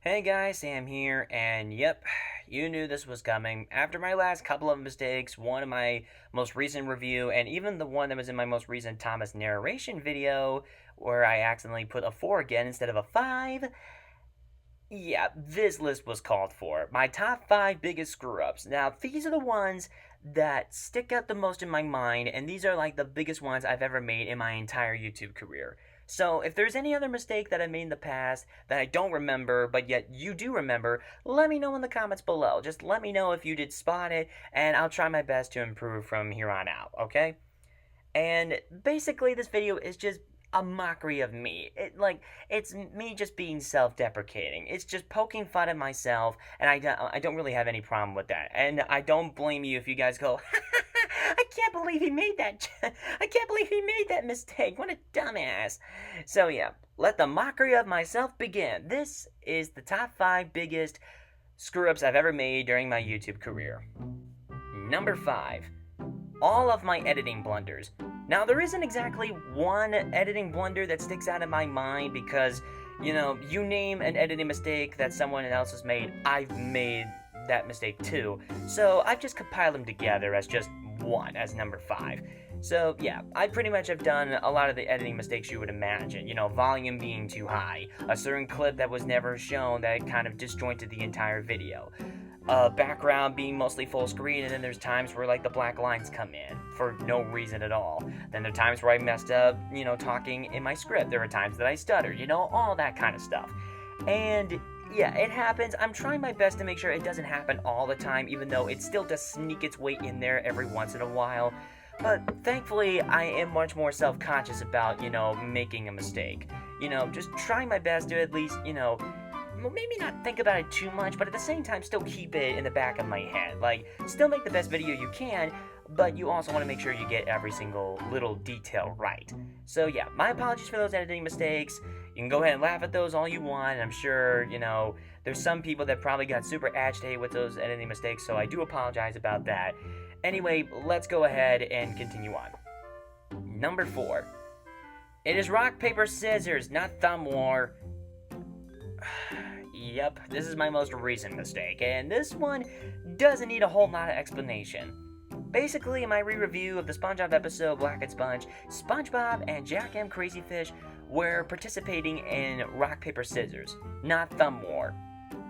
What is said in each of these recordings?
Hey guys, Sam here, and yep, you knew this was coming. After my last couple of mistakes, one in my most recent review, and even the one that was in my most recent Thomas narration video, where I accidentally put a 4 again instead of a 5, yeah, this list was called for. My top 5 biggest screw ups. Now, these are the ones that stick out the most in my mind, and these are like the biggest ones I've ever made in my entire YouTube career. So, if there's any other mistake that I made in the past that I don't remember, but yet you do remember, let me know in the comments below. Just let me know if you did spot it, and I'll try my best to improve from here on out, okay? And basically, this video is just a mockery of me. It's me just being self-deprecating. It's just poking fun at myself, and I don't really have any problem with that. And I don't blame you if you guys go, I can't believe he made that. I can't believe he made that mistake. What a dumbass. So yeah, let the mockery of myself begin. This is the top 5 biggest screw-ups I've ever made during my YouTube career. Number 5, all of my editing blunders. Now, there isn't exactly one editing blunder that sticks out in my mind because, you name an editing mistake that someone else has made, I've made that mistake too. So I've just compiled them together as just one, as number 5. So yeah, I pretty much have done a lot of the editing mistakes you would imagine. Volume being too high, a certain clip that was never shown that kind of disjointed the entire video, background being mostly full screen, and then there's times where the black lines come in for no reason at all. Then there are times where I messed up, talking in my script. There are times that I stuttered, all that kind of stuff. And yeah, it happens. I'm trying my best to make sure it doesn't happen all the time, even though it still does sneak its way in there every once in a while. But thankfully, I am much more self-conscious about, making a mistake. Just trying my best to at least, maybe not think about it too much, but at the same time still keep it in the back of my head. Still make the best video you can, but you also want to make sure you get every single little detail right. So yeah, my apologies for those editing mistakes. You can go ahead and laugh at those all you want, and I'm sure, there's some people that probably got super agitated with those editing mistakes, so I do apologize about that. Anyway, let's go ahead and continue on. Number 4. It is rock, paper, scissors, not thumb war. Yep, this is my most recent mistake, and this one doesn't need a whole lot of explanation. Basically, in my re-review of the SpongeBob episode Black and Sponge, SpongeBob and Jack M. Crazyfish were participating in rock, paper, scissors, not thumb war.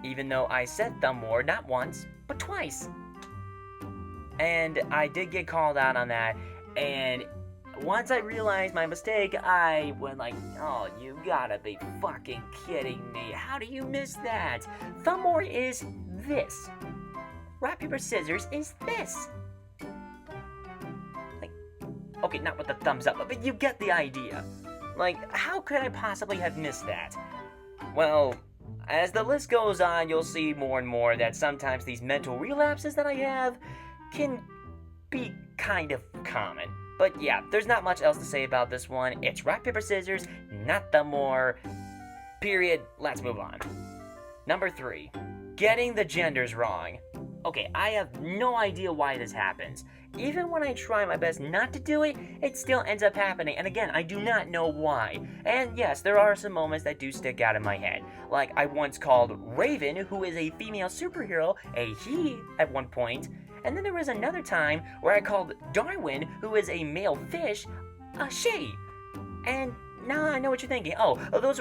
Even though I said thumb war not once, but twice. And I did get called out on that, and once I realized my mistake, I went oh, you gotta be fucking kidding me. How do you miss that? Thumb war is this. Rock, paper, scissors is this. Okay, not with the thumbs up, but you get the idea. How could I possibly have missed that? Well, as the list goes on, you'll see more and more that sometimes these mental relapses that I have can be kind of common. But yeah, there's not much else to say about this one. It's rock, paper, scissors, not thumb war. Period. Let's move on. Number 3. Getting the genders wrong. Okay, I have no idea why this happens. Even when I try my best not to do it, it still ends up happening. And again, I do not know why. And yes, there are some moments that do stick out in my head. I once called Raven, who is a female superhero, a he at one point. And then there was another time where I called Darwin, who is a male fish, a she. And now I know what you're thinking. Oh, those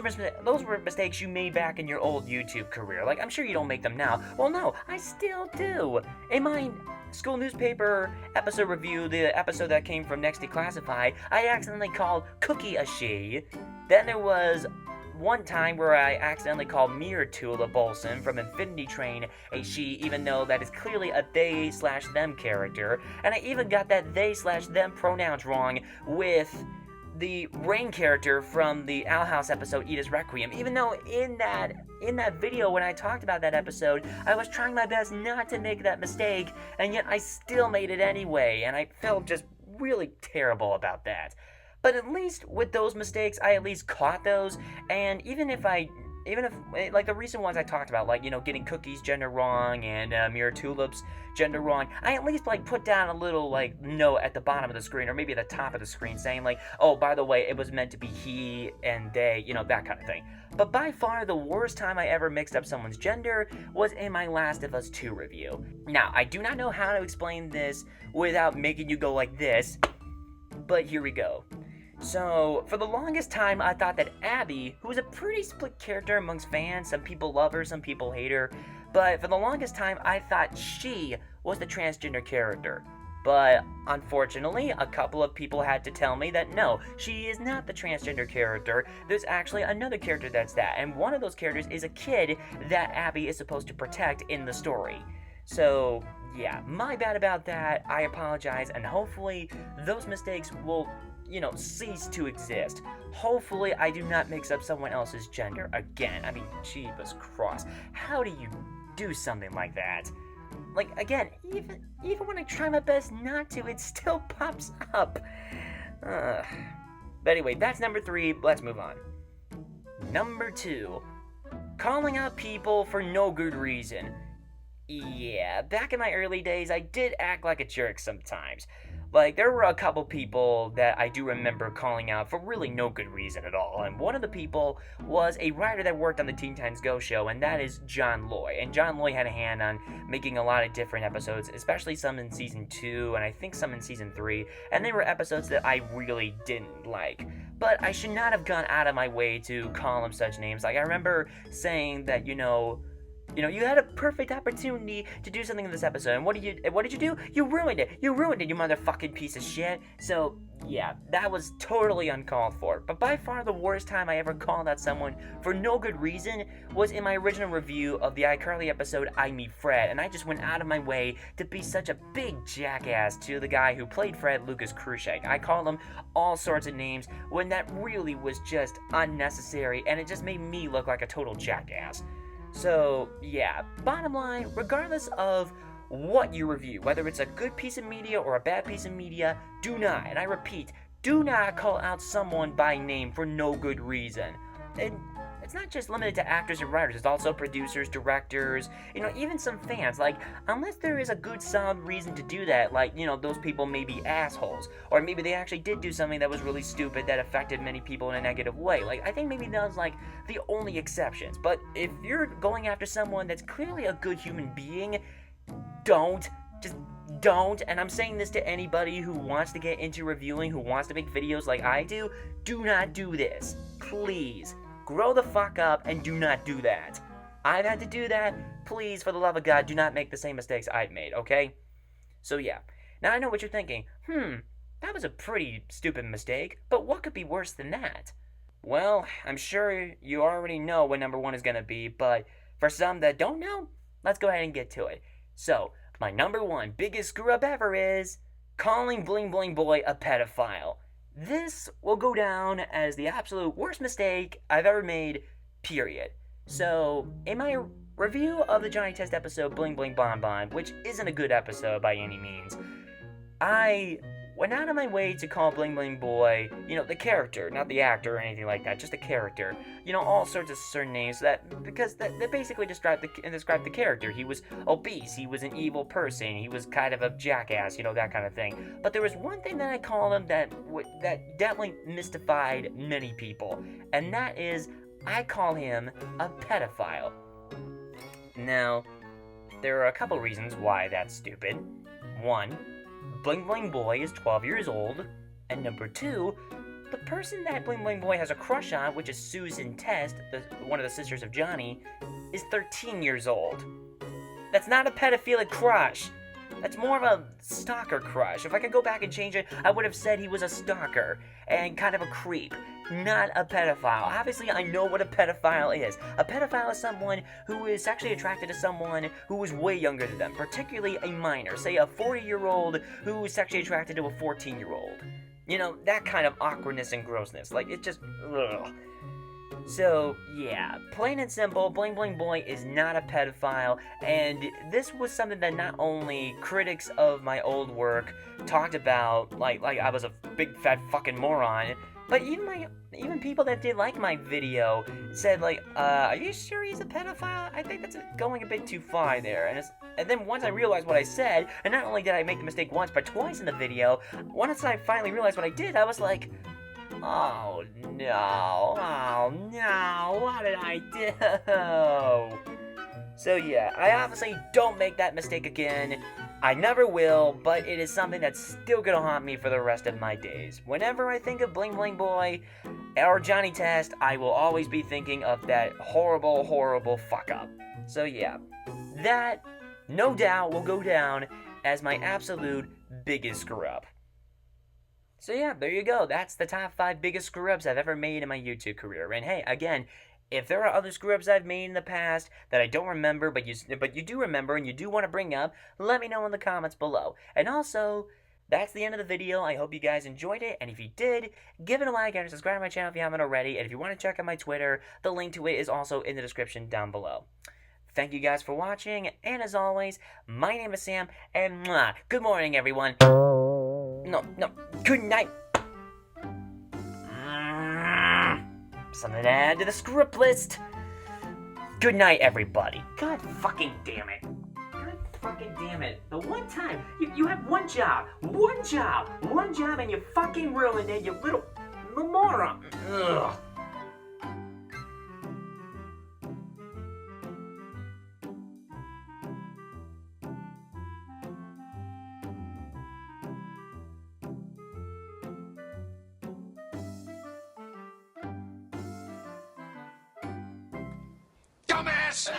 were mistakes you made back in your old YouTube career. I'm sure you don't make them now. Well, no, I still do. In my school newspaper episode review, the episode that came from Next Declassified, I accidentally called Cookie a she. Then there was one time where I accidentally called Mirror Tool a Bolson from Infinity Train a she, even though that is clearly a they/them character. And I even got that they/them pronouns wrong with the Rain character from the Owl House episode Edith's Requiem, even though in that video when I talked about that episode, I was trying my best not to make that mistake, and yet I still made it anyway, and I felt just really terrible about that. But at least with those mistakes, I at least caught those, and even if I even if, like, the recent ones I talked about, like, getting Cookie's gender wrong and Mirror Tulip's gender wrong, I at least, like, put down a little, like, note at the bottom of the screen, or maybe at the top of the screen, saying, like, oh, by the way, it was meant to be he and they, that kind of thing. But by far, the worst time I ever mixed up someone's gender was in my Last of Us 2 review. Now, I do not know how to explain this without making you go like this, but here we go. So, for the longest time, I thought that Abby, who was a pretty split character amongst fans, some people love her, some people hate her, but for the longest time, I thought she was the transgender character. But unfortunately, a couple of people had to tell me that no, she is not the transgender character. There's actually another character that's that, and one of those characters is a kid that Abby is supposed to protect in the story. So, yeah, my bad about that. I apologize, and hopefully those mistakes will, cease to exist. Hopefully I do not mix up someone else's gender again. I mean, jeebus cross. How do you do something like that? Like, again, even when I try my best not to, it still pops up. But anyway, that's number 3. Let's move on. Number 2. Calling out people for no good reason. Yeah, back in my early days, I did act like a jerk sometimes. Like, there were a couple people that I do remember calling out for really no good reason at all, and one of the people was a writer that worked on the Teen Titans Go show, and that is John Loy. And John Loy had a hand on making a lot of different episodes, especially some in Season 2, and I think some in Season 3, and they were episodes that I really didn't like. But I should not have gone out of my way to call him such names. Like, I remember saying that, you had a perfect opportunity to do something in this episode, and what did you do? You ruined it, you motherfucking piece of shit. So, yeah, that was totally uncalled for. But by far the worst time I ever called out someone for no good reason was in my original review of the iCarly episode I Meet Fred, and I just went out of my way to be such a big jackass to the guy who played Fred, Lucas Cruikshank. I called him all sorts of names when that really was just unnecessary, and it just made me look like a total jackass. So, yeah, bottom line, regardless of what you review, whether it's a good piece of media or a bad piece of media, do not, and I repeat, do not call out someone by name for no good reason. And it's not just limited to actors and writers, it's also producers, directors, even some fans. Like, unless there is a good solid reason to do that, like, those people may be assholes, or maybe they actually did do something that was really stupid that affected many people in a negative way. Like, I think maybe that's, like, the only exceptions. But if you're going after someone that's clearly a good human being, don't. Just don't. And I'm saying this to anybody who wants to get into reviewing, who wants to make videos like I do. Do not do this. Please. Grow the fuck up and do not do that. I've had to do that. Please, for the love of God, do not make the same mistakes I've made, okay? So yeah. Now I know what you're thinking. That was a pretty stupid mistake, but what could be worse than that? Well, I'm sure you already know what number 1 is going to be, but for some that don't know, let's go ahead and get to it. So, my number 1 biggest screw-up ever is calling Bling Bling Boy a pedophile. This will go down as the absolute worst mistake I've ever made, period. So, in my review of the Johnny Test episode Bling Bling Bon Bon, which isn't a good episode by any means, I went out of my way to call Bling Bling Boy, the character, not the actor or anything like that, just the character. All sorts of certain names because that basically describe the character. He was obese, he was an evil person, he was kind of a jackass, that kind of thing. But there was one thing that I called him that definitely mystified many people, and that is I call him a pedophile. Now, there are a couple reasons why that's stupid. 1, Bling Bling Boy is 12 years old, and number 2, the person that Bling Bling Boy has a crush on, which is Susan Test, one of the sisters of Johnny, is 13 years old. That's not a pedophilic crush. That's more of a stalker crush. If I could go back and change it, I would have said he was a stalker and kind of a creep, not a pedophile. Obviously, I know what a pedophile is. A pedophile is someone who is sexually attracted to someone who is way younger than them, particularly a minor, say a 40-year-old who is sexually attracted to a 14-year-old. That kind of awkwardness and grossness. Like, it just, ugh. So, yeah, plain and simple, Bling Bling Boy is not a pedophile, and this was something that not only critics of my old work talked about, like I was a big fat fucking moron, But even people that did like my video said like, are you sure he's a pedophile? I think that's going a bit too far there. And then once I realized what I said, and not only did I make the mistake once but twice in the video, once I finally realized what I did, I was like, oh no, what did I do? So yeah, I obviously don't make that mistake again. I never will, but it is something that's still gonna haunt me for the rest of my days. Whenever I think of Bling Bling Boy or Johnny Test, I will always be thinking of that horrible, horrible fuck up. So yeah, that, no doubt, will go down as my absolute biggest screw up. So yeah, there you go. That's the top 5 biggest screw ups I've ever made in my YouTube career. And hey, again, if there are other screw ups I've made in the past that I don't remember, but you do remember and you do want to bring up, let me know in the comments below. And also, that's the end of the video. I hope you guys enjoyed it, and if you did, give it a like and subscribe to my channel if you haven't already. And if you want to check out my Twitter, the link to it is also in the description down below. Thank you guys for watching, and as always, my name is Sam, and good morning, everyone. No, good night. Something to add to the script list. Good night, everybody. God fucking damn it. God fucking damn it. The one time, you have one job, and you fucking ruined it, you little moron. Ugh. Dumbass!